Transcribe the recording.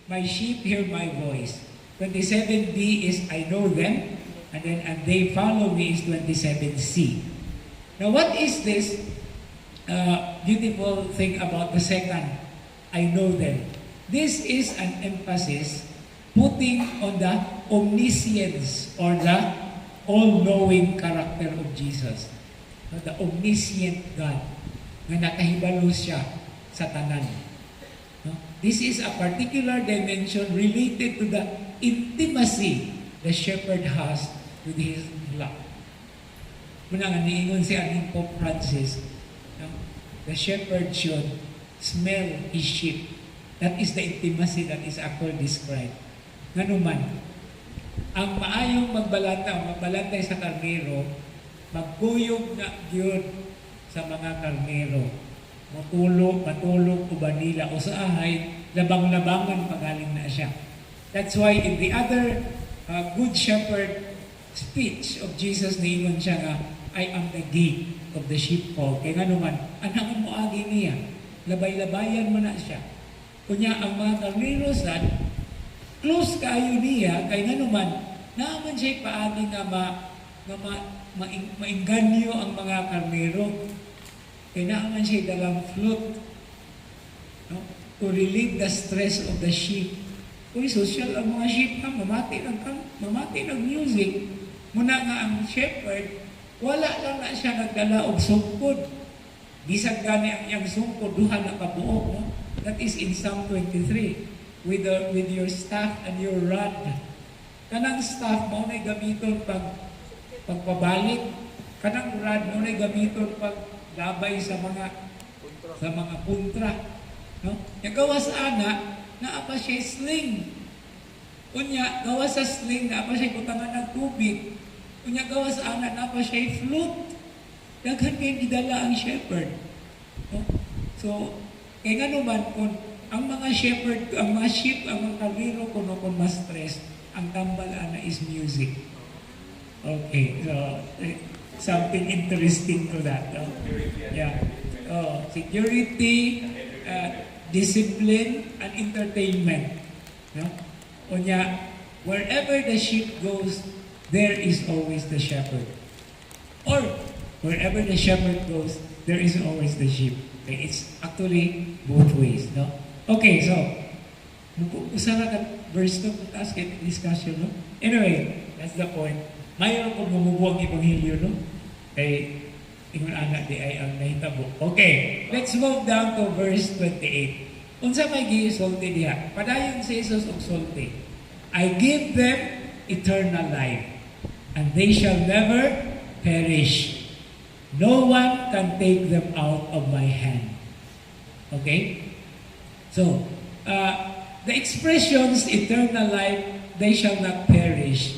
My sheep hear my voice. 27b is I know them, and they follow me is 27c. Now what is this beautiful thing about the second? I know them. This is an emphasis putting on the omniscience or the all-knowing character of Jesus. The omniscient God na nakahibalo siya sa tanan. No? This is a particular dimension related to the intimacy the shepherd has with his flock. Muna nga niingon si aning Pope Francis, no? The shepherd should smell his sheep. That is the intimacy that is actually described. Nganuman, ang maayong magbalantay sa karnero, magkuyog na gyud sa mga karnero. Matulog uban nila o sa ahay, labang-labangan pagaling na siya. That's why in the other Good Shepherd speech of Jesus, niingon siya nga, I am the gate of the sheepfold. Kaya nga naman, anak mo agi niya, labay-labayan mo na siya. Kunya ang mga karnero sad, close kayo niya, kaya nga naman, naaman siya paagi nga mainganyo ang mga karnero. Kailangan siya dalang flute, no? To relieve the stress of the sheep. Kung social ang mga sheep ka, mamati ng music. Muna nga ang shepherd, wala lang na siya nagdala og sungkod. Bisag gani ang iyang sungkod, duha na kabuok. No? That is in Psalm 23. With your staff and your rod. Kanang staff mo na gamiton pagpabalik. Kanang rod mo na gamiton labay sa mga puntra, no? Yung gawa sa ana, naapa siya sling. Unya, gawa sa sling, naapa siya kutangan ng tubig. Unya, gawa sa ana, naapa siya flute. Daghan kayo gidala ang shepherd. No? So, kaya nga naman, kung ang mga shepherd, ang mga sheep, ang mga karnero, kung mas stress, ang tambal ana is music. Okay, so, something interesting to that. No? Yeah. Security, discipline, and entertainment. No? Unya, wherever the sheep goes, there is always the shepherd. Or, wherever the shepherd goes, there is always the sheep. Okay? It's actually both ways. No? Okay, so, usara ka verse 2, taas kayo discussion, no? Anyway, that's the point. Mayroon kong bumubuang Ebanghelyo, no? Kay ingon anak di ay ang nahitabo. Okay, let's move down to verse 28. Unsa may gisulti diha? Padayon si Jesus og sulti. I give them eternal life, and they shall never perish. No one can take them out of my hand. Okay? So, the expressions eternal life, they shall not perish.